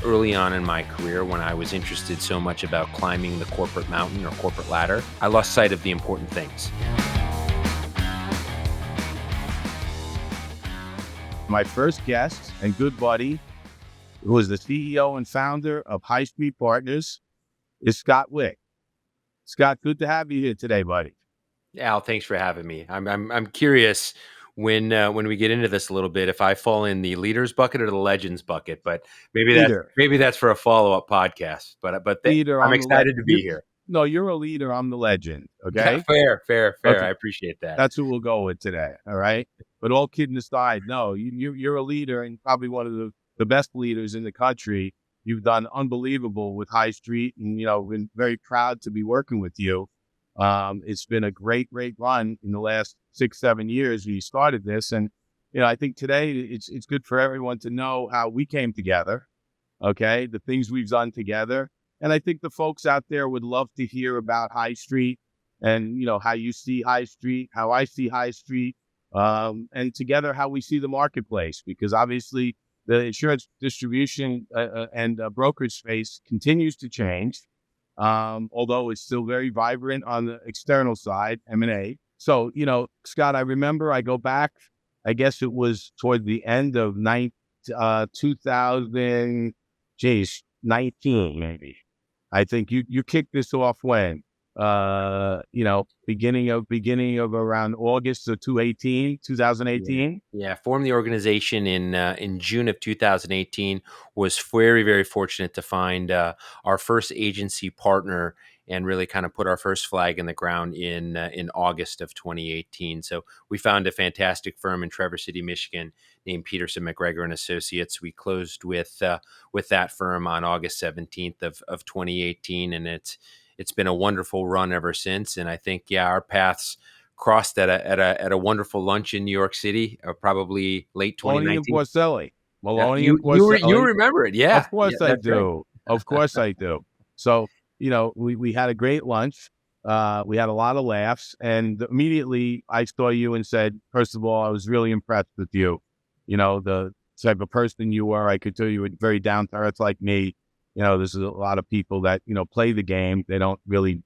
early on in my career when I was interested so much about climbing the corporate mountain or corporate ladder, I lost sight of the important things. My first guest and good buddy, who is the CEO and founder of Highstreet Partners, is Scott Wick. Scott, good to have you here today, buddy. Al, thanks for having me. I'm curious when we get into this a little bit if I fall in the leaders bucket or the legends bucket, but Leader. maybe that's for a follow-up podcast. Leader, I'm I'm the excited to be here. No, you're a leader. I'm the legend. Okay. Fair. Okay. I appreciate that. That's who we'll go with today. All right. But all kidding aside, no, you're a leader and probably one of the best leaders in the country. You've done unbelievable with Highstreet, and been very proud to be working with you. It's been a great run in the last 6-7 years. We started this, and I think today it's good for everyone to know how we came together. Okay, the things we've done together, and I think the folks out there would love to hear about Highstreet, and how you see Highstreet, how I see Highstreet, and together how we see the marketplace, because obviously the insurance distribution and brokerage space continues to change. Although it's still very vibrant on the external side, M&A. So, Scott, I remember I go back, I guess it was toward the end of 2019, maybe. I think you kicked this off when? Beginning of around August of 2018. Yeah. Formed the organization in June of 2018. Was very, very fortunate to find our first agency partner and really kind of put our first flag in the ground in August of 2018. So we found a fantastic firm in Traverse City, Michigan, named Peterson McGregor and Associates. We closed with that firm on August 17th of 2018, and it's been a wonderful run ever since. And I think, our paths crossed at a wonderful lunch in New York City, probably late 2019. Maloney and Porcelli. You remember it, yeah. Of course I do. Right. Of course I do. So, we had a great lunch. We had a lot of laughs, and immediately I saw you and said, first of all, I was really impressed with you. The type of person you were. I could tell you were very down to earth like me. There's a lot of people that, play the game. They don't really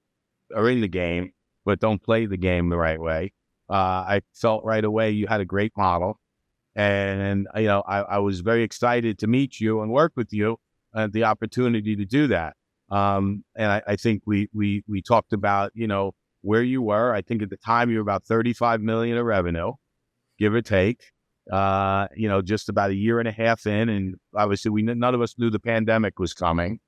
are in the game, but don't play the game the right way. I felt right away you had a great model. And, I was very excited to meet you and work with you and the opportunity to do that. And I think we talked about, where you were. I think at the time you were about 35 million of revenue, give or take. Just about a year and a half in, and obviously none of us knew the pandemic was coming.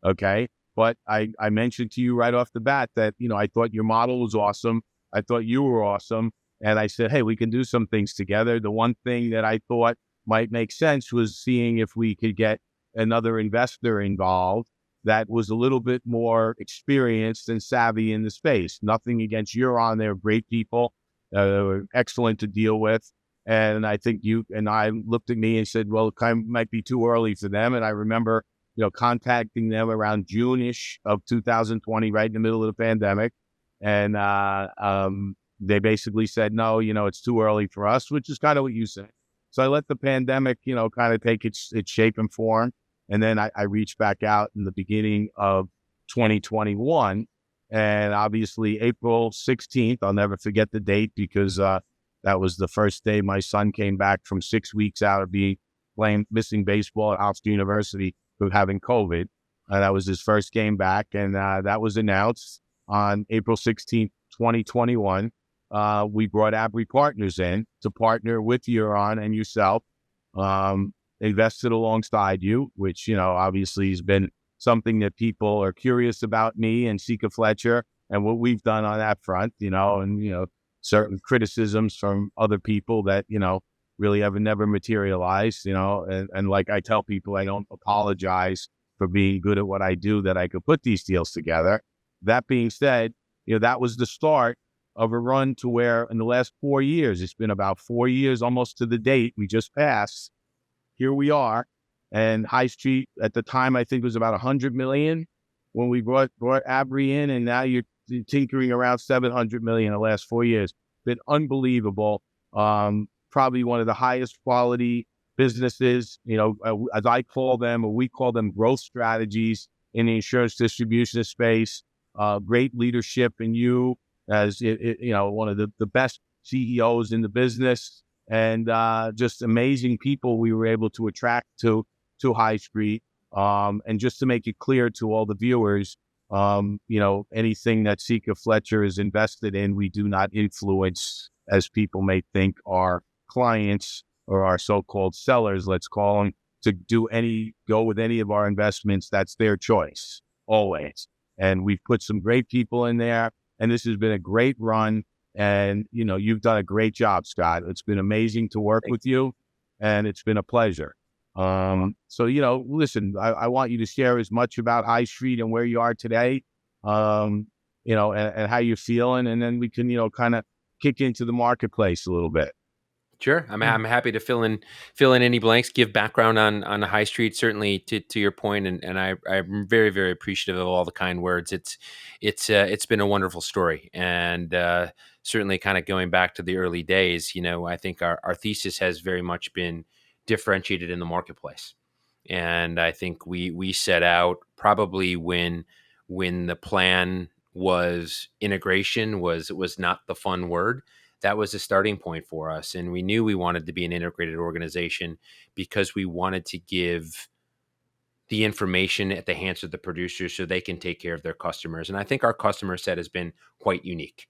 Okay. But I mentioned to you right off the bat that, I thought your model was awesome. I thought you were awesome. And I said, hey, we can do some things together. The one thing that I thought might make sense was seeing if we could get another investor involved that was a little bit more experienced and savvy in the space. Nothing against Huron. They're great people. They were excellent to deal with. And I think you and I looked at me and said, well, it kind of might be too early for them. And I remember, contacting them around June-ish of 2020, right in the middle of the pandemic. And they basically said, no, it's too early for us, which is kind of what you said. So I let the pandemic, kind of take its shape and form. And then I reached back out in the beginning of 2021. And obviously April 16th, I'll never forget the date because that was the first day my son came back from 6 weeks out of missing baseball at Highstreet University for having COVID. That was his first game back. And that was announced on April 16th, 2021. We brought Highstreet Partners in to partner with Huron and yourself, invested alongside you, which, obviously has been something that people are curious about me and Sica Fletcher and what we've done on that front, and, certain criticisms from other people that, really have never materialized, and like I tell people, I don't apologize for being good at what I do, that I could put these deals together. That being said, that was the start of a run to where in the last 4 years, it's been about 4 years almost to the date we just passed. Here we are. And Highstreet at the time, I think was about 100 million when we brought Abri in, and now you're tinkering around 700 million in the last 4 years. Been unbelievable. Probably one of the highest quality businesses, as I call them, or we call them, growth strategies in the insurance distribution space. Great leadership in you as one of the best CEOs in the business, and just amazing people we were able to attract to High Street. And just to make it clear to all the viewers, anything that Sica Fletcher is invested in, we do not influence, as people may think, our clients or our so-called sellers, let's call them, to go with any of our investments. That's their choice, always. And we've put some great people in there, and this has been a great run. And, you've done a great job, Scott. It's been amazing to work with you, and it's been a pleasure. So, listen, I want you to share as much about High Street and where you are today, and how you're feeling, and then we can, kind of kick into the marketplace a little bit. Sure, I'm happy to fill in any blanks, give background on High Street. Certainly, to your point, and I'm very, very appreciative of all the kind words. It's been a wonderful story, and certainly kind of going back to the early days. I think our thesis has very much been differentiated in the marketplace, and I think we set out probably when the plan was integration was not the fun word. That was a starting point for us. And we knew we wanted to be an integrated organization because we wanted to give the information at the hands of the producers so they can take care of their customers. And I think our customer set has been quite unique.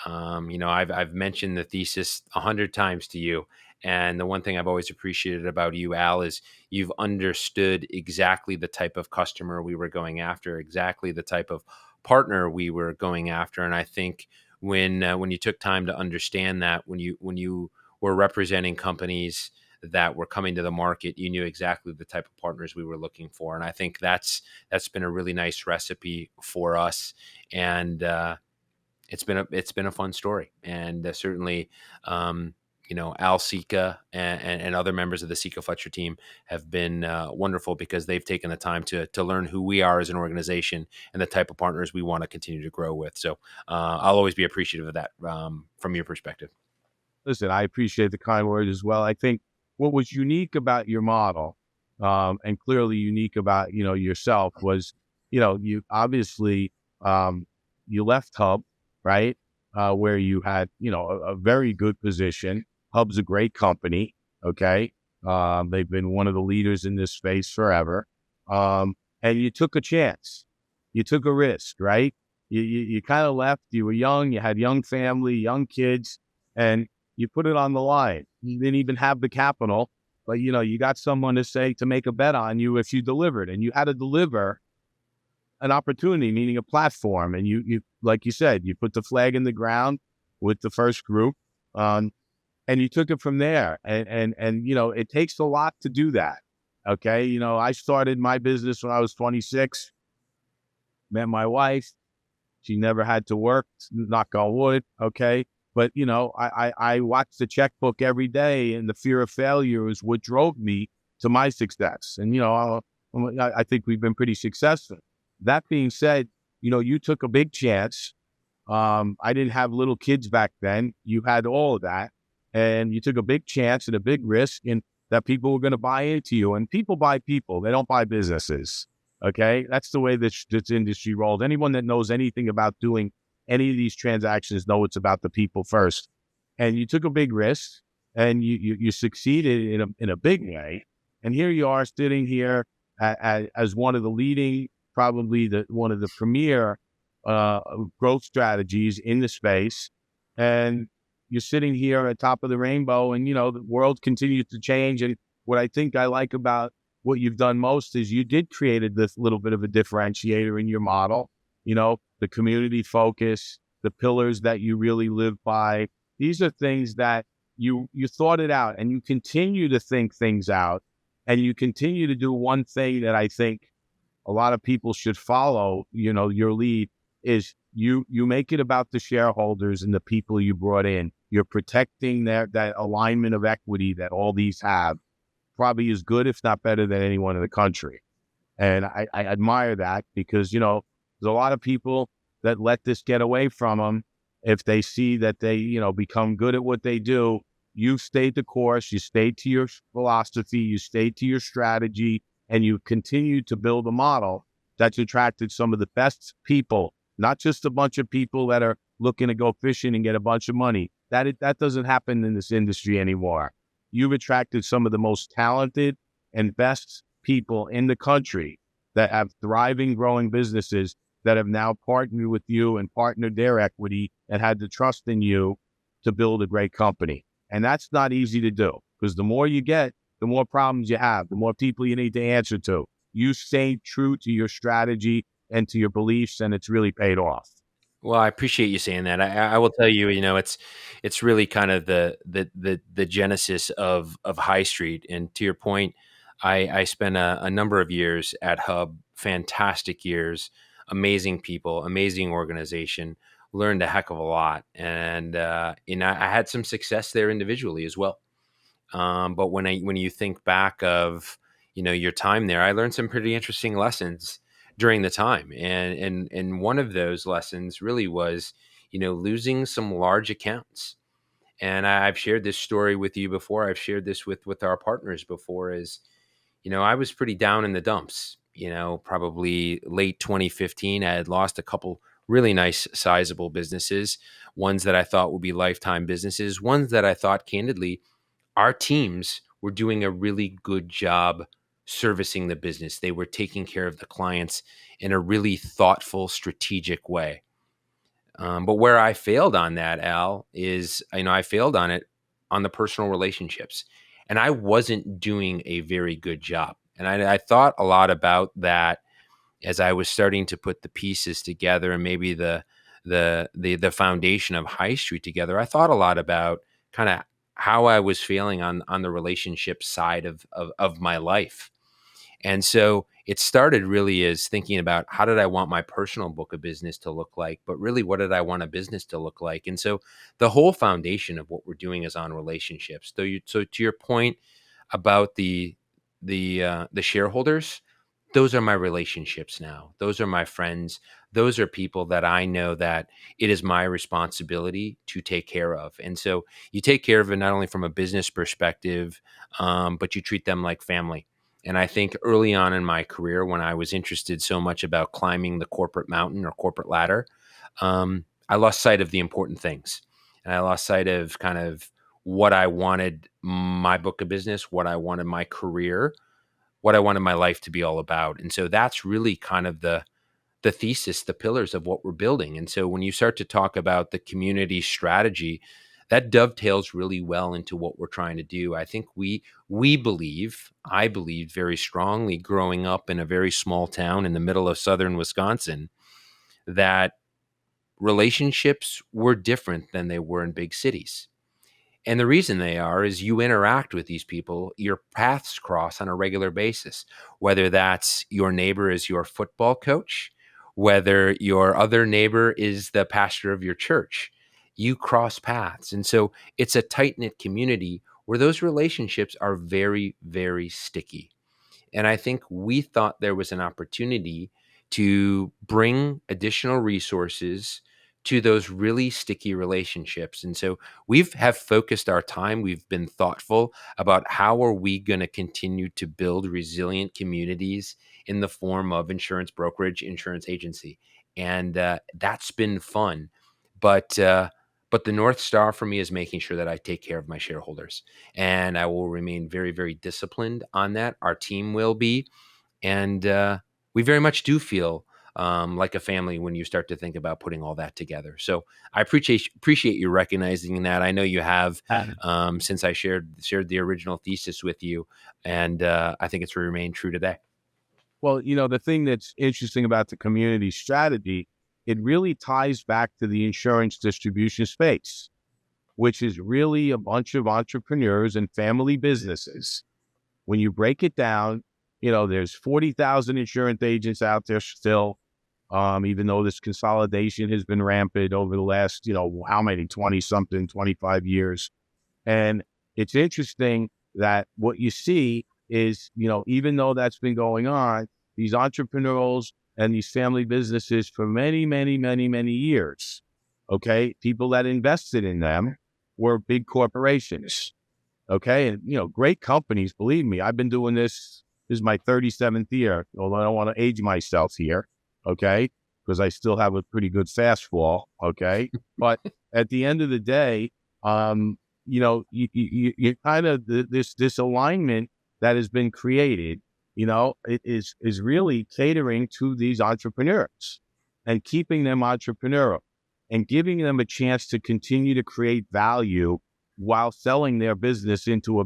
I've mentioned the thesis 100 times to you. And the one thing I've always appreciated about you, Al, is you've understood exactly the type of customer we were going after, exactly the type of partner we were going after. And I think when you took time to understand that, when you were representing companies that were coming to the market, you knew exactly the type of partners we were looking for. And I think that's been a really nice recipe for us. And it's been a fun story. And certainly, Al Sica and other members of the Sica Fletcher team have been wonderful because they've taken the time to learn who we are as an organization and the type of partners we want to continue to grow with. So I'll always be appreciative of that from your perspective. Listen, I appreciate the kind words as well. I think what was unique about your model, and clearly unique about, yourself, was, you obviously, you left Hub, right? Where you had, a very good position. Hub's a great company. Okay. They've been one of the leaders in this space forever. And you took a chance. You took a risk, right? You kind of left. You were young. You had young family, young kids, and you put it on the line. You didn't even have the capital, but, you got someone to make a bet on you if you delivered, and you had to deliver an opportunity, meaning a platform. And you, like you said, you put the flag in the ground with the first group, and you took it from there. And it takes a lot to do that. Okay. I started my business when I was 26, met my wife. She never had to work, knock on wood. Okay. But, I watched the checkbook every day, and the fear of failure is what drove me to my success. And, I think we've been pretty successful. That being said, you took a big chance. I didn't have little kids back then. You had all of that, and you took a big chance and a big risk, and that people were going to buy into you. And people buy people. They don't buy businesses. Okay. That's the way this industry rolls. Anyone that knows anything about doing any of these transactions know it's about the people first. And you took a big risk, and you succeeded in a big way. And here you are sitting here as one of the leading, probably one of the premier growth strategies in the space. And you're sitting here at top of the rainbow, and, the world continues to change. And what I think I like about what you've done most is you did create this little bit of a differentiator in your model, the community focus, the pillars that you really live by. These are things that you thought it out, and you continue to think things out, and you continue to do one thing that I think a lot of people should follow, your lead, is you make it about the shareholders and the people you brought in. You're protecting that alignment of equity that all these have, probably as good, if not better, than anyone in the country. And I admire that, because, there's a lot of people that let this get away from them. If they see that they, become good at what they do, You stayed the course, you stayed to your philosophy, you stayed to your strategy, and you continued to build a model that's attracted some of the best people, not just a bunch of people that are looking to go fishing and get a bunch of money. That doesn't happen in this industry anymore. You've attracted some of the most talented and best people in the country that have thriving, growing businesses that have now partnered with you and partnered their equity and had the trust in you to build a great company. And that's not easy to do, because the more you get, the more problems you have, the more people you need to answer to. You stay true to your strategy and to your beliefs, and it's really paid off. Well, I appreciate you saying that. I will tell you, it's really kind of the genesis of High Street. And to your point, I spent a number of years at Hub, fantastic years, amazing people, amazing organization, learned a heck of a lot, and I had some success there individually as well. But when you think back of your time there, I learned some pretty interesting lessons during the time, and one of those lessons really was losing some large accounts. And I've shared this story with you before. I've shared this with our partners before. Is I was pretty down in the dumps. Probably late 2015, I had lost a couple really nice sizable businesses, ones that I thought would be lifetime businesses, ones that I thought candidly our teams were doing a really good job servicing the business. They were taking care of the clients in a really thoughtful, strategic way. But where I failed on that, Al, is I failed on it on the personal relationships, and I wasn't doing a very good job. And I thought a lot about that as I was starting to put the pieces together, and maybe the foundation of High Street together. I thought a lot about kind of how I was feeling on the relationship side of my life. And so it started really as thinking about how did I want my personal book of business to look like, but really what did I want a business to look like? And so the whole foundation of what we're doing is on relationships. So to your point about the shareholders, those are my relationships now. Those are my friends. Those are people that I know that it is my responsibility to take care of. And so you take care of it not only from a business perspective, but you treat them like family. And I think early on in my career, when I was interested so much about climbing the corporate mountain or corporate ladder, I lost sight of the important things. And I lost sight of kind of what I wanted my book of business, what I wanted my career, what I wanted my life to be all about. And so that's really kind of the thesis, the pillars of what we're building. And so when you start to talk about the community strategy, that dovetails really well into what we're trying to do. I think I believed very strongly growing up in a very small town in the middle of southern Wisconsin that relationships were different than they were in big cities. And the reason they are is you interact with these people, your paths cross on a regular basis, whether that's your neighbor is your football coach, whether your other neighbor is the pastor of your church. You cross paths. And so it's a tight knit community where those relationships are very, very sticky. And I think we thought there was an opportunity to bring additional resources to those really sticky relationships. And so we've have focused our time, we've been thoughtful about how are we going to continue to build resilient communities in the form of insurance brokerage, insurance agency. And that's been fun. But the North Star for me is making sure that I take care of my shareholders. And I will remain very, very disciplined on that. Our team will be. And we very much do feel like a family when you start to think about putting all that together. So I appreciate you recognizing that. I know you have since I shared the original thesis with you, and I think it's remained true today. Well, the thing that's interesting about the community strategy, it really ties back to the insurance distribution space, which is really a bunch of entrepreneurs and family businesses. When you break it down, there's 40,000 insurance agents out there still, even though this consolidation has been rampant over the last, how many, 20 something, 25 years. And it's interesting that what you see is, even though that's been going on, these entrepreneurs and these family businesses for many, many, many, many years, okay, people that invested in them were big corporations. Okay. And, great companies, believe me, I've been doing this is my 37th year, although I don't want to age myself here. Okay. Because I still have a pretty good fastball. Okay. But at the end of the day, you kind of, this alignment that has been created, it is really catering to these entrepreneurs and keeping them entrepreneurial and giving them a chance to continue to create value while selling their business into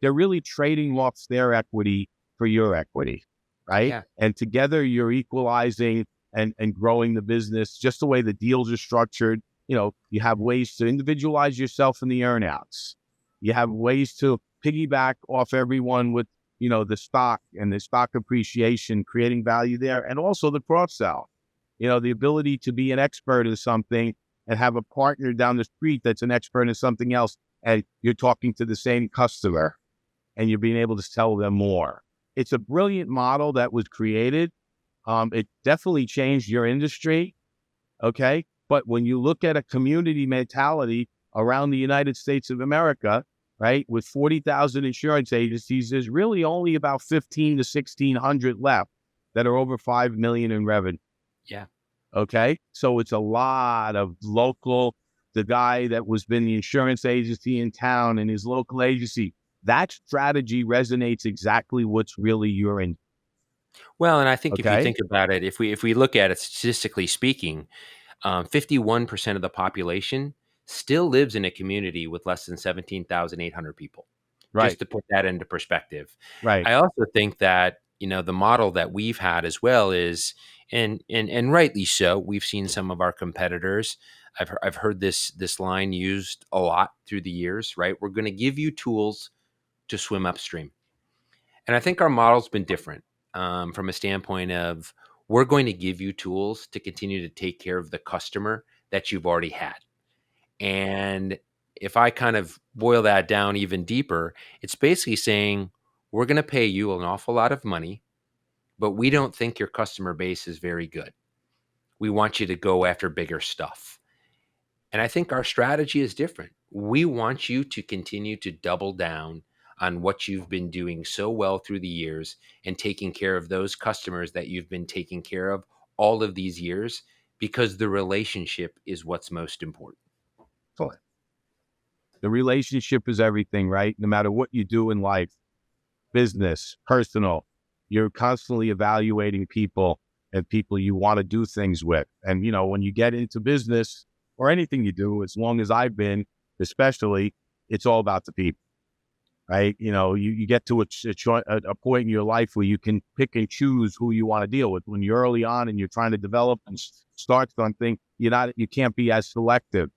they're really trading off their equity for your equity, right? Yeah. And together you're equalizing and growing the business just the way the deals are structured. You have ways to individualize yourself in the earnouts. You have ways to piggyback off everyone with, the stock and the stock appreciation, creating value there, and also the cross sell. The ability to be an expert in something and have a partner down the street that's an expert in something else, and you're talking to the same customer and you're being able to sell them more. It's a brilliant model that was created. It definitely changed your industry. Okay. But when you look at a community mentality around the United States of America, right, with 40,000 insurance agencies, there's really only about 15 to 1,600 left that are over 5 million in revenue. Yeah. Okay. So it's a lot of the guy that was been the insurance agency in town and his local agency. That strategy resonates exactly what's really your in. Well, and I think if you Okay. think about it, if we look at it statistically speaking, 51% of the population still lives in a community with less than 17,800 people. Just Right. to put that into perspective. Right. I also think that, the model that we've had as well is, and rightly so, we've seen some of our competitors. I've heard this line used a lot through the years, right? We're going to give you tools to swim upstream. And I think our model's been different, from a standpoint of, we're going to give you tools to continue to take care of the customer that you've already had. And if I kind of boil that down even deeper, it's basically saying, we're going to pay you an awful lot of money, but we don't think your customer base is very good. We want you to go after bigger stuff. And I think our strategy is different. We want you to continue to double down on what you've been doing so well through the years and taking care of those customers that you've been taking care of all of these years, because the relationship is what's most important. Excellent. The relationship is everything, right? No matter what you do in life, business, personal, you're constantly evaluating people and people you want to do things with. And, when you get into business or anything you do, as long as I've been, especially, it's all about the people, right? You get to a point in your life where you can pick and choose who you want to deal with. When you're early on and you're trying to develop and start something, you can't be as selective.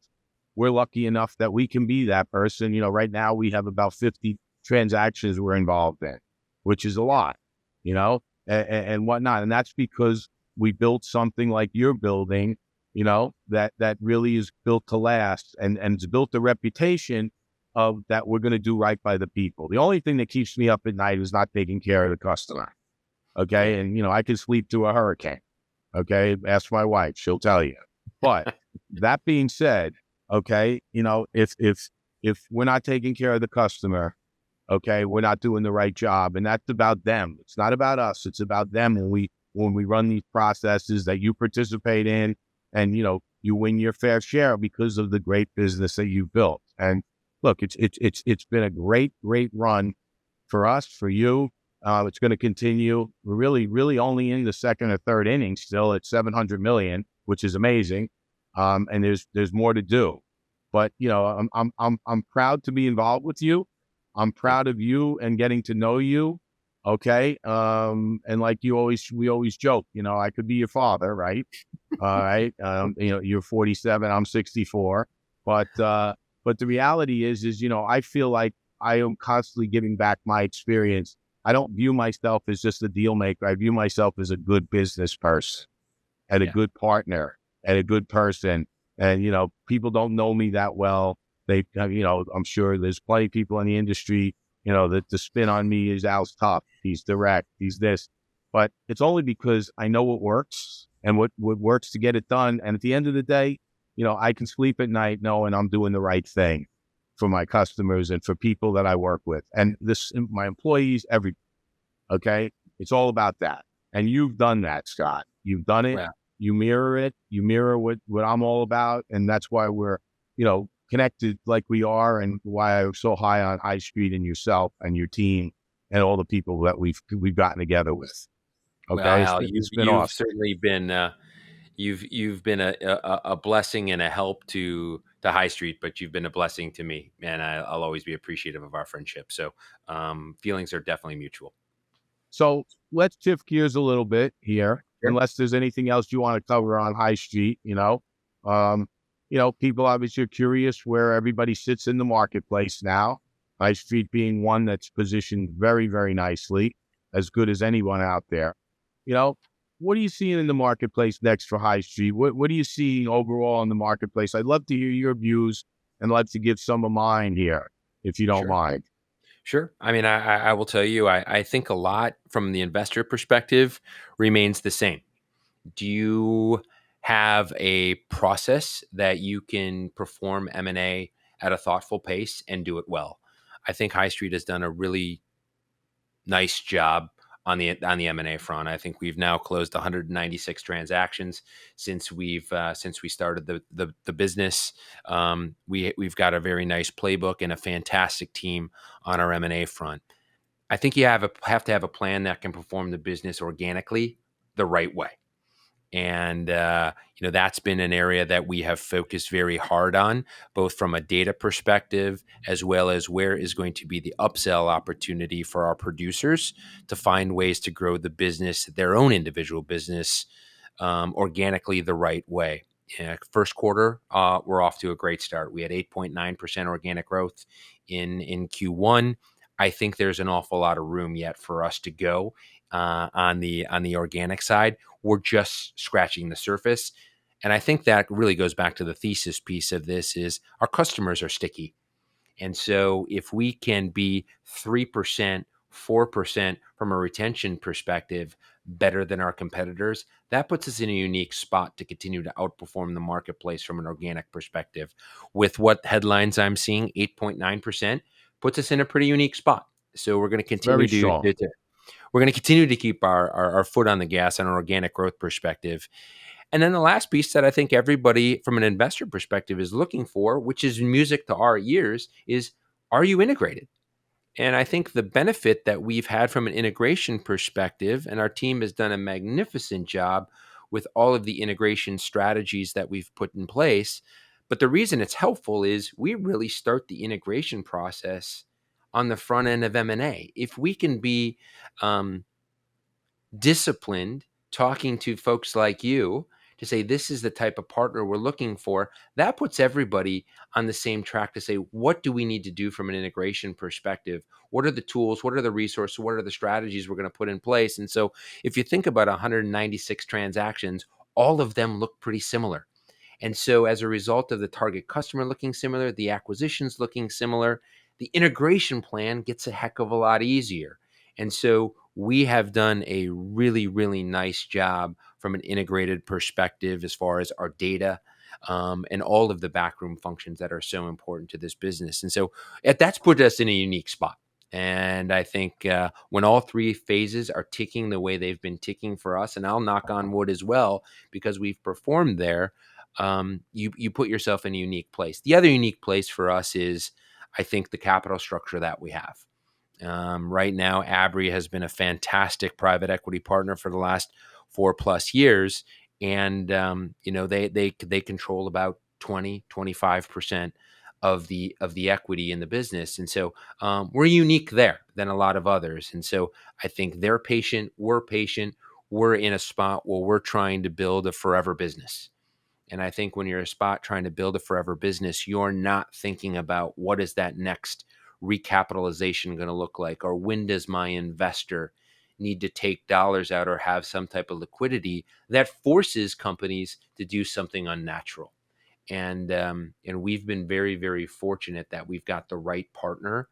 We're lucky enough that we can be that person. Right now we have about 50 transactions we're involved in, which is a lot, and whatnot. And that's because we built something like you're building, that really is built to last and it's built a reputation of that we're going to do right by the people. The only thing that keeps me up at night is not taking care of the customer. Okay. Yeah. And, I can sleep through a hurricane. Okay. Ask my wife, she'll tell you. But that being said, okay, if we're not taking care of the customer, okay, we're not doing the right job. And that's about them. It's not about us. It's about them. When we run these processes that you participate in and, you win your fair share because of the great business that you built. And look, it's been a great run for us, for you. It's going to continue. We're really only in the second or third inning still at 700 million, which is amazing. And there's more to do, but I'm proud to be involved with you. I'm proud of you and getting to know you. Okay. And like we always joke, I could be your father, right? All right. You're 47, I'm 64, but the reality is, I feel like I am constantly giving back my experience. I don't view myself as just a deal maker. I view myself as a good business person and a Yeah. good partner and a good person. And, people don't know me that well. I'm sure there's plenty of people in the industry, that the spin on me is Al's tough. He's direct. He's this. But it's only because I know what works and what works to get it done. And at the end of the day, I can sleep at night knowing I'm doing the right thing. for my customers and for people that I work with. And this, my employees, every, okay. It's all about that. And you've done that, Scott. You've done it. Well, You mirror it. You mirror what I'm all about. And that's why we're, connected like we are, and why I'm so high on High Street and yourself and your team and all the people that we've gotten together with. well, Okay. Al, It's been you've awesome. certainly been you've been a blessing and a help to High Street, but you've been a blessing to me, and I'll always be appreciative of our friendship. So feelings are definitely mutual. So let's shift gears a little bit here, Sure. unless there's anything else you want to cover on High Street. Um, people obviously are curious where everybody sits in the marketplace now. High Street being one that's positioned very, very nicely, as good as anyone out there. You know, what are you seeing in the marketplace next for High Street? What are you seeing overall in the marketplace? I'd love to hear your views and love to give some of mine here, if you don't Sure. mind. Sure. I mean, I will tell you, I think a lot from the investor perspective remains the same. Do you have a process that you can perform M&A at a thoughtful pace and do it well? I think High Street has done a really nice job on the M&A front. I think we've now closed 196 transactions since we started the business. We've got a very nice playbook and a fantastic team on our M&A front. I think you have to have a plan that can perform the business organically the right way. And that's been an area that we have focused very hard on, both from a data perspective as well as where is going to be the upsell opportunity for our producers to find ways to grow the business, their own individual business, organically the right way. Yeah, first quarter, we're off to a great start. We had 8.9% organic growth in Q1. I think there's an awful lot of room yet for us to go on the organic side. We're just scratching the surface, and I think that really goes back to the thesis piece of this: is our customers are sticky. And so if we can be 3%, 4% from a retention perspective better than our competitors, that puts us in a unique spot to continue to outperform the marketplace from an organic perspective. With what headlines I'm seeing, 8.9% puts us in a pretty unique spot. So we're going to Very continue strong. we're going to continue to keep our foot on the gas on an organic growth perspective. And then the last piece that I think everybody from an investor perspective is looking for, which is music to our ears, is, are you integrated? And I think the benefit that we've had from an integration perspective, and our team has done a magnificent job with all of the integration strategies that we've put in place. But the reason it's helpful is we really start the integration process on the front end of M&A. If we can be um, disciplined, talking to folks like you to say this is the type of partner we're looking for, that puts everybody on the same track to say, what do we need to do from an integration perspective? What are the tools? What are the resources? What are the strategies we're going to put in place? And so if you think about 196 transactions, all of them look pretty similar. And so, as a result of the target customer looking similar, the acquisitions looking similar, the integration plan gets a heck of a lot easier. And so, we have done a really, really nice job from an integrated perspective as far as our data and all of the backroom functions that are so important to this business. And so, that's put us in a unique spot. And I think when all three phases are ticking the way they've been ticking for us, and I'll knock on wood as well because we've performed there, you put yourself in a unique place. The other unique place for us is, I think, the capital structure that we have. Right now, Abry has been a fantastic private equity partner for the last 4+ years, and they control about 20-25% of the equity in the business, and so we're unique there than a lot of others. And so I think they're patient, we're patient, we're in a spot where we're trying to build a forever business. And I think when you're a spot trying to build a forever business, you're not thinking about what is that next recapitalization going to look like, or when does my investor need to take dollars out or have some type of liquidity that forces companies to do something unnatural. And we've been very, very fortunate that we've got the right partner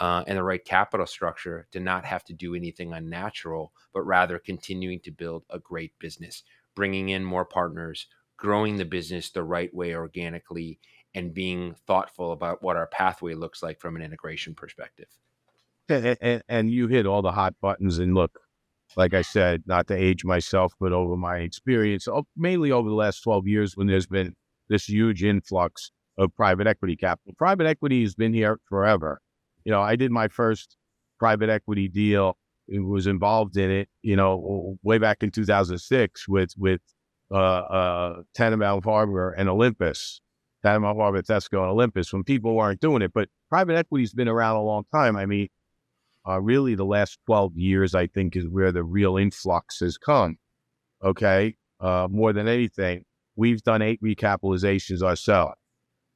and the right capital structure to not have to do anything unnatural, but rather continuing to build a great business, bringing in more partners, growing the business the right way organically, and being thoughtful about what our pathway looks like from an integration perspective. And you hit all the hot buttons. And look, like I said, not to age myself, but over my experience, mainly over the last 12 years when there's been this huge influx of private equity capital. Private equity has been here forever. I did my first private equity deal. It was involved in it, way back in 2006 with Tannemount Harbor and Olympus. Tannemount Harbor, Tesco, and Olympus, when people weren't doing it. But private equity's been around a long time. I mean, really the last 12 years, I think, is where the real influx has come. Okay. More than anything, we've done 8 recapitalizations ourselves,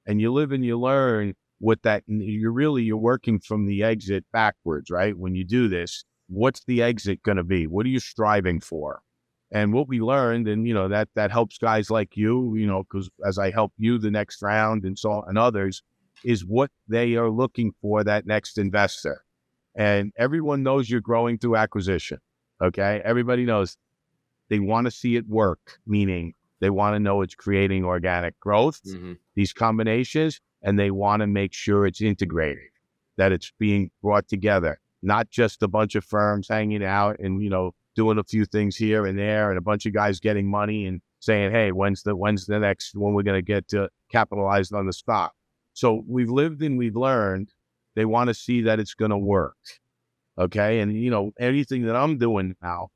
and you live and you learn what that you're working from the exit backwards, right? When you do this, what's the exit going to be? What are you striving for? And what we learned, and that helps guys like you, because as I help you the next round and so on, and others, is what they are looking for, that next investor. And everyone knows you're growing through acquisition. Okay. Everybody knows they want to see it work, meaning they want to know it's creating organic growth, these combinations, and they want to make sure it's integrated, that it's being brought together, not just a bunch of firms hanging out and, doing a few things here and there and a bunch of guys getting money and saying, hey, when's the next, when we're going to get to capitalized on the stock. So we've lived and we've learned. They want to see that it's going to work. Okay. And, anything that I'm doing now,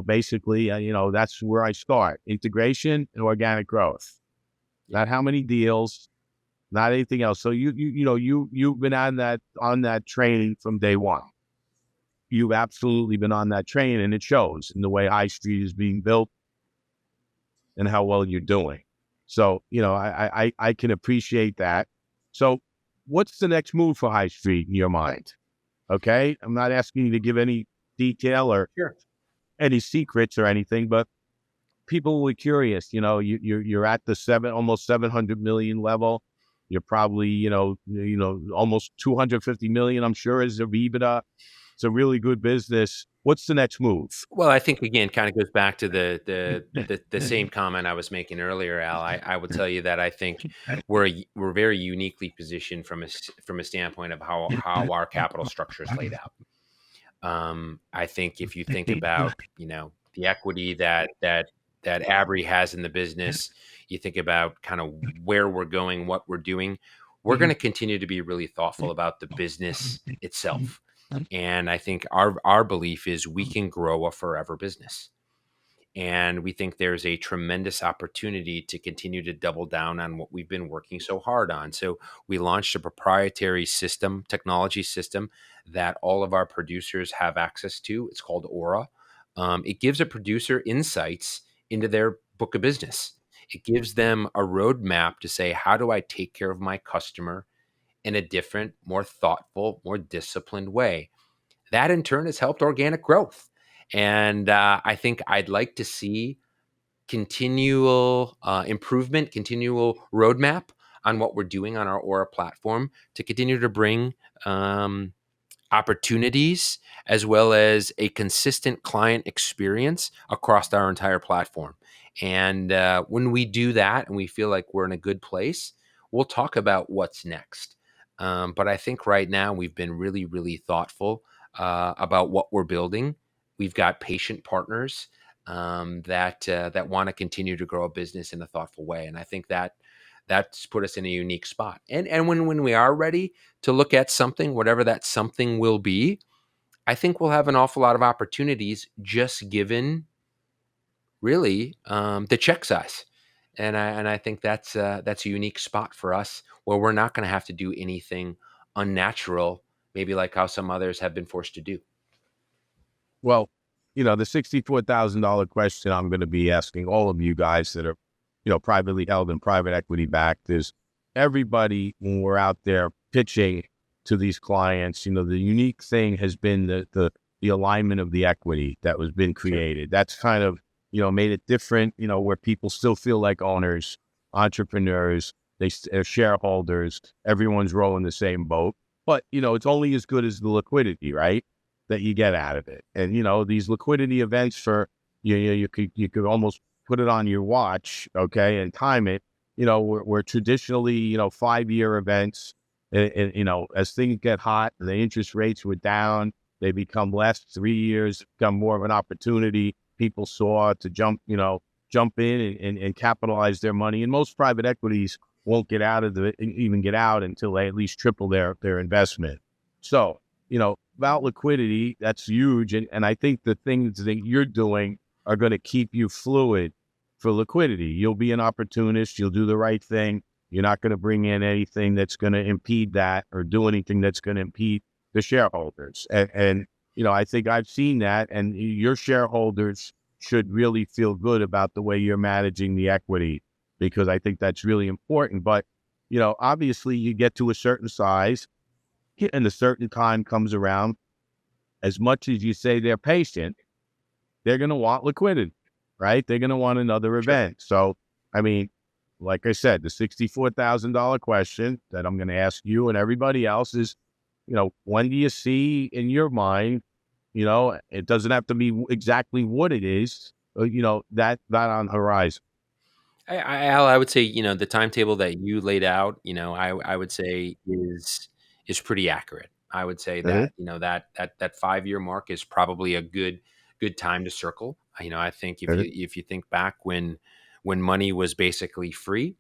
basically, that's where I start: integration and organic growth, not how many deals, not anything else. So you've been on that train from day one. You've absolutely been on that train, and it shows in the way Highstreet is being built and how well you're doing. So, I can appreciate that. So what's the next move for Highstreet in your mind? Okay. I'm not asking you to give any detail or Sure. any secrets or anything, but people were curious. You're at the almost 700 million level. You're probably, almost 250 million, I'm sure, is the EBITDA. It's a really good business. What's the next move? Well, I think again, kind of goes back to the same comment I was making earlier, Al. I would tell you that I think we're very uniquely positioned from a standpoint of how our capital structure is laid out. I think if you think about the equity that Abry has in the business, you think about kind of where we're going, what we're doing. We're going to continue to be really thoughtful about the business itself. And I think our belief is we can grow a forever business. And we think there's a tremendous opportunity to continue to double down on what we've been working so hard on. So we launched a proprietary technology system that all of our producers have access to. It's called Aura. It gives a producer insights into their book of business. It gives them a roadmap to say, how do I take care of my customer in a different, more thoughtful, more disciplined way? That in turn has helped organic growth. And I think I'd like to see continual improvement, continual roadmap on what we're doing on our Aura platform to continue to bring opportunities as well as a consistent client experience across our entire platform. And when we do that and we feel like we're in a good place, we'll talk about what's next. But I think right now we've been really, really thoughtful about what we're building. We've got patient partners that want to continue to grow a business in a thoughtful way, and I think that's put us in a unique spot. And when we are ready to look at something, whatever that something will be, I think we'll have an awful lot of opportunities just given really the check size. And I think that's a unique spot for us where we're not going to have to do anything unnatural, maybe like how some others have been forced to do. Well, the $64,000 question I'm going to be asking all of you guys that are, privately held and private equity backed is everybody, when we're out there pitching to these clients, the unique thing has been the alignment of the equity that was been created. Sure. That's kind of, made it different, where people still feel like owners, entrepreneurs, they're shareholders, everyone's rowing the same boat. But, it's only as good as the liquidity, right, that you get out of it. And, these liquidity events for, you could almost put it on your watch, okay, and time it. we're traditionally, 5-year events. As things get hot, the interest rates were down, they become less. 3 years become more of an opportunity. People saw to jump in and capitalize their money. And most private equities won't even get out until they at least triple their investment. So, about liquidity, that's huge. And I think the things that you're doing are going to keep you fluid for liquidity. You'll be an opportunist. You'll do the right thing. You're not going to bring in anything that's going to impede that or do anything that's going to impede the shareholders. And I think I've seen that. And your shareholders should really feel good about the way you're managing the equity, because I think that's really important. But, obviously you get to a certain size and a certain time comes around. As much as you say they're patient, they're going to want liquidity, right? They're going to want another Sure. event. So, I mean, like I said, the $64,000 question that I'm going to ask you and everybody else is, when do you see in your mind, it doesn't have to be exactly what it is, that on the horizon. Al, I would say, the timetable that you laid out, I would say is pretty accurate. I would say Mm-hmm. that, that 5-year mark is probably a good time to circle. I think if Mm-hmm. you think back when money was basically free,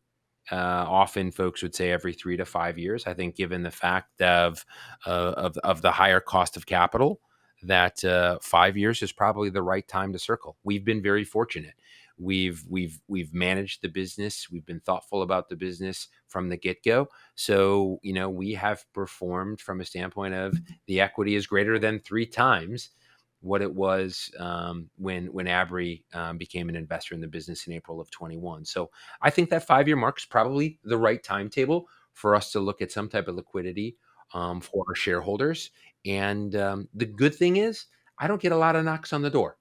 often folks would say every 3 to 5 years. I think given the fact of the higher cost of capital, that 5 years is probably the right time to circle. We've been very fortunate. We've managed the business. We've been thoughtful about the business from the get go. So we have performed from a standpoint of the equity is greater than 3 times what it was when Abry became an investor in the business in April of 21. So I think that 5-year mark is probably the right timetable for us to look at some type of liquidity for our shareholders. And the good thing is, I don't get a lot of knocks on the door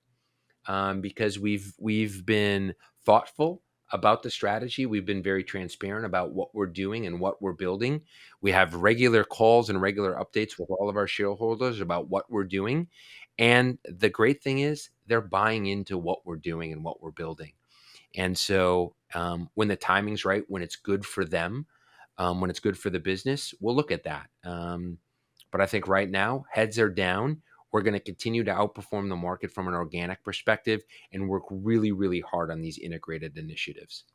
because we've been thoughtful about the strategy. We've been very transparent about what we're doing and what we're building. We have regular calls and regular updates with all of our shareholders about what we're doing. And the great thing is, they're buying into what we're doing and what we're building. And so when the timing's right, when it's good for them, when it's good for the business, we'll look at that. But I think right now, heads are down. We're going to continue to outperform the market from an organic perspective and work really, really hard on these integrated initiatives.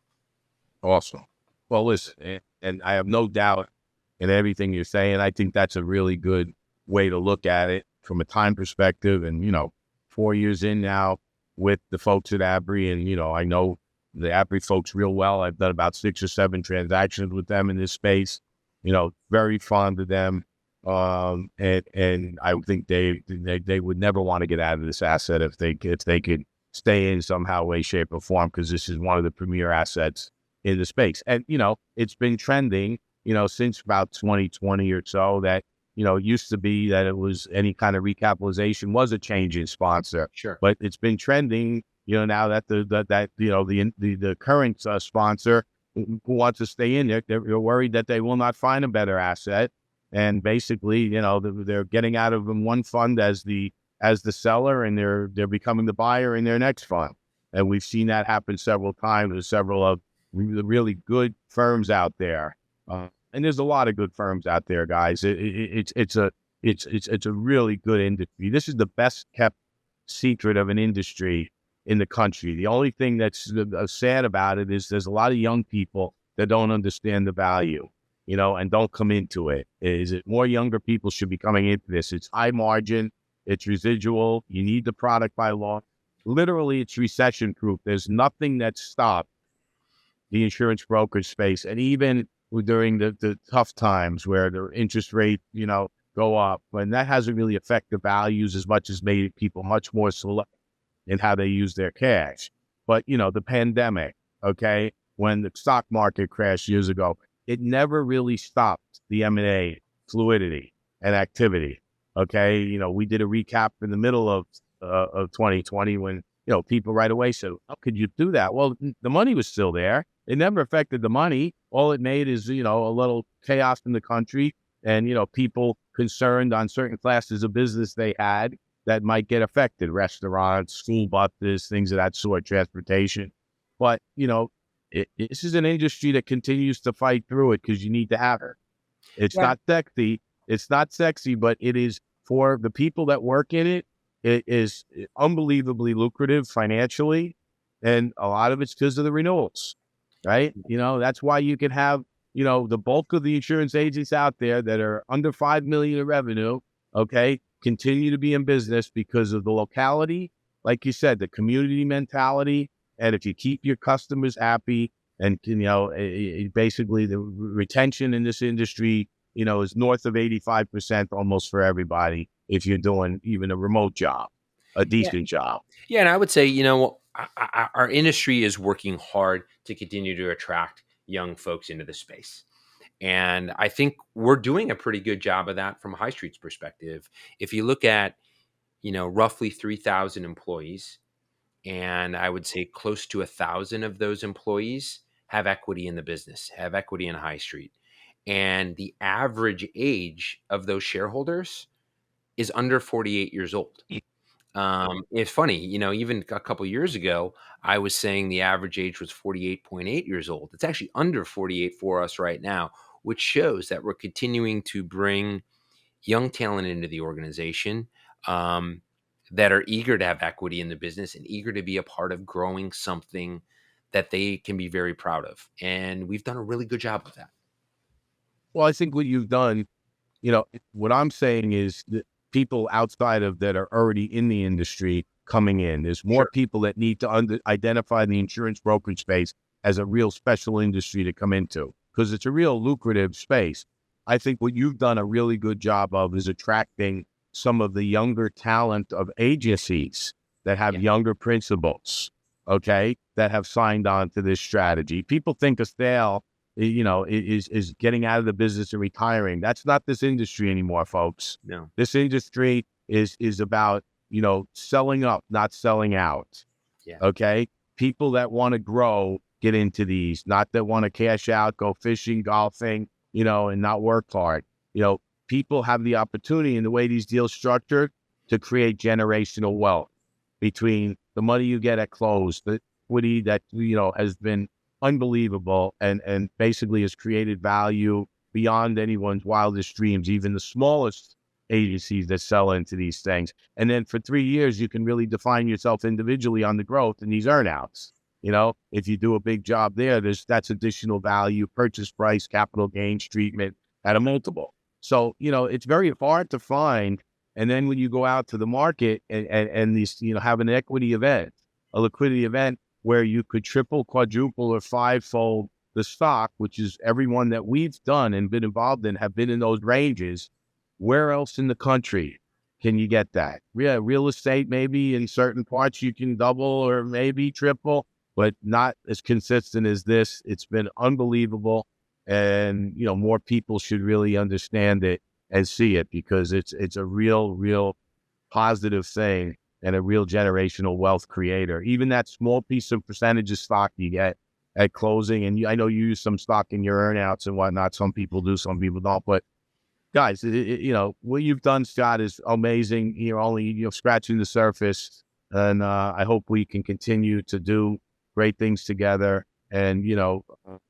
Awesome. Well, listen, and I have no doubt in everything you're saying. I think that's a really good way to look at it from a time perspective. And, 4 years in now with the folks at Abry, and, I know the Abry folks real well. I've done about 6 or 7 transactions with them in this space, very fond of them. And I think they would never want to get out of this asset if they could stay in somehow, way, shape, or form, because this is one of the premier assets in the space. And, it's been trending, since about 2020 or so, that, it used to be that it was any kind of recapitalization was a change in sponsor, Sure. but it's been trending, now that the current sponsor who wants to stay in there, they're worried that they will not find a better asset. And basically, they're getting out of them one fund as the seller, and they're becoming the buyer in their next fund. And we've seen that happen several times. There's several of really good firms out there, and there's a lot of good firms out there, guys. It's a really good industry. This is the best kept secret of an industry in the country. The only thing that's sad about it is there's a lot of young people that don't understand the value, and don't come into it. Is it more younger people should be coming into this? It's high margin, it's residual. You need the product by law. Literally, it's recession proof. There's nothing that stopped the insurance brokerage space. And even during the tough times where the interest rate, go up, and that hasn't really affected the values as much as made people much more select in how they use their cash. But, the pandemic, okay, when the stock market crashed years ago, it never really stopped the M&A fluidity and activity. Okay. We did a recap in the middle of 2020 when, people right away said, how could you do that? Well, the money was still there. It never affected the money. All it made is, a little chaos in the country, and, people concerned on certain classes of business they had that might get affected: restaurants, school buses, things of that sort, transportation. But, this is an industry that continues to fight through it because you need to have it. It's Yeah. not sexy. It's not sexy, but it is for the people that work in it. It is unbelievably lucrative financially, and a lot of it's because of the renewals, right? That's why you can have, the bulk of the insurance agents out there that are under 5 million in revenue, okay, continue to be in business because of the locality, like you said, the community mentality, and if you keep your customers happy, and basically the retention in this industry, is north of 85% almost for everybody if you're doing even a remote job, a Yeah. decent job. Yeah, and I would say, our industry is working hard to continue to attract young folks into the space. And I think we're doing a pretty good job of that from High Street's perspective. If you look at, roughly 3,000 employees, and I would say close to 1,000 of those employees have equity in the business, have equity in High Street. And the average age of those shareholders is under 48 years old. It's funny, even a couple years ago, I was saying the average age was 48.8 years old. It's actually under 48 for us right now, which shows that we're continuing to bring young talent into the organization, um, that are eager to have equity in the business and eager to be a part of growing something that they can be very proud of. And we've done a really good job of that. Well, I think what you've done, what I'm saying is that people outside of that are already in the industry coming in. There's more Sure. people that need to identify the insurance brokerage space as a real special industry to come into because it's a real lucrative space. I think what you've done a really good job of is attracting some of the younger talent of agencies that have Yeah. younger principals, okay, that have signed on to this strategy. People think a sale is getting out of the business and retiring. That's not this industry anymore, folks. No. This industry is about, selling up, not selling out. Yeah. Okay. People that want to grow get into these, not that want to cash out, go fishing, golfing, and not work hard. People have the opportunity in the way these deals structured to create generational wealth between the money you get at close, the equity that, has been unbelievable and basically has created value beyond anyone's wildest dreams, even the smallest agencies that sell into these things. And then for 3 years, you can really define yourself individually on the growth in these earnouts. If you do a big job there, that's additional value, purchase price, capital gains treatment at a multiple. So, it's very hard to find. And then when you go out to the market and these, have an equity event, a liquidity event, where you could triple, quadruple, or fivefold the stock, which is everyone that we've done and been involved in have been in those ranges. Where else in the country can you get that? Yeah, real estate, maybe in certain parts you can double or maybe triple, but not as consistent as this. It's been unbelievable. And, more people should really understand it and see it because it's a real positive thing and a real generational wealth creator. Even that small piece of percentage of stock you get at closing, and I know you use some stock in your earnouts and whatnot. Some people do, some people don't. But guys, what you've done, Scott, is amazing. You're only scratching the surface, and I hope we can continue to do great things together. And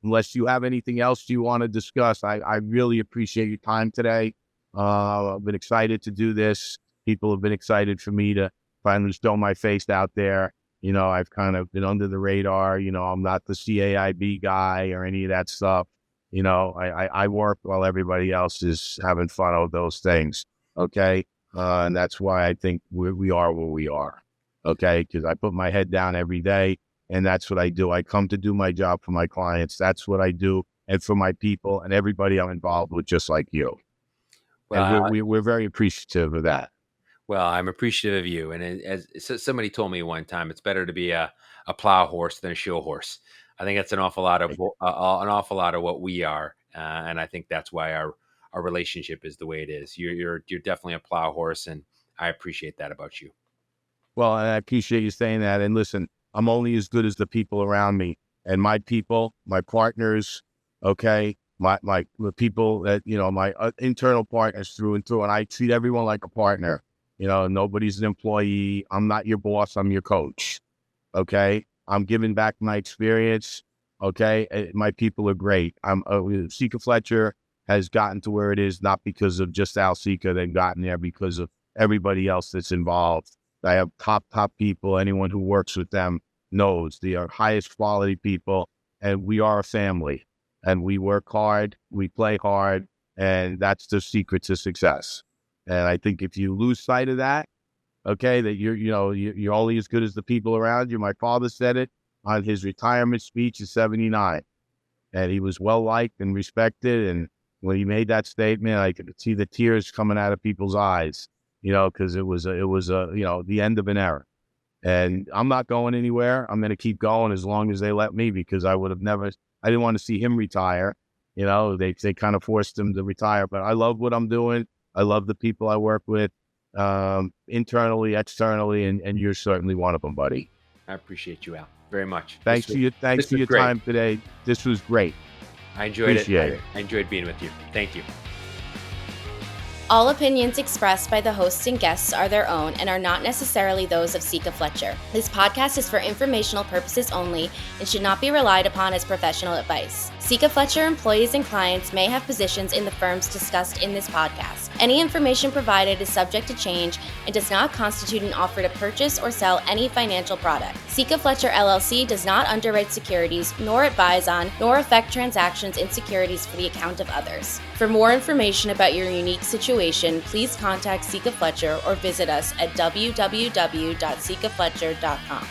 unless you have anything else you want to discuss, I really appreciate your time today. I've been excited to do this. People have been excited for me to finally show my face out there. I've kind of been under the radar. I'm not the CAIB guy or any of that stuff. I work while everybody else is having fun with those things. Okay. And that's why I think we are where we are. Okay. Because I put my head down every day and that's what I do. I come to do my job for my clients. That's what I do. And for my people and everybody I'm involved with, just like you. And Well, we're very appreciative of that. Well, I'm appreciative of you. And as somebody told me one time, it's better to be a plow horse than a show horse. I think that's an awful lot of what we are, and I think that's why our relationship is the way it is. You're definitely a plow horse, and I appreciate that about you. Well, and I appreciate you saying that. And listen, I'm only as good as the people around me and my people, my partners. Okay. The people that, my internal partners through and through. And I treat everyone like a partner. Nobody's an employee. I'm not your boss. I'm your coach. Okay. I'm giving back my experience. Okay. My people are great. Sica Fletcher has gotten to where it is, not because of just Al Sica. They've gotten there because of everybody else that's involved. I have top people. Anyone who works with them knows they are highest quality people, and we are a family, and we work hard, we play hard, and that's the secret to success. And I think if you lose sight of that, okay, that you're only as good as the people around you. My father said it on his retirement speech at 79, and he was well liked and respected. And when he made that statement, I could see the tears coming out of people's eyes, because it was the end of an era. And I'm not going anywhere. I'm going to keep going as long as they let me, because I didn't want to see him retire. They kind of forced him to retire, but I love what I'm doing. I love the people I work with, internally, externally, and you're certainly one of them, buddy. I appreciate you, Al, very much. Thanks for your time today. This was great. I enjoyed it. I enjoyed being with you. Thank you. All opinions expressed by the hosts and guests are their own and are not necessarily those of Sica Fletcher. This podcast is for informational purposes only and should not be relied upon as professional advice. Sica Fletcher employees and clients may have positions in the firms discussed in this podcast. Any information provided is subject to change and does not constitute an offer to purchase or sell any financial product. Sica Fletcher LLC does not underwrite securities, nor advise on, nor affect transactions in securities for the account of others. For more information about your unique situation, please contact Sica Fletcher or visit us at www.sicafletcher.com.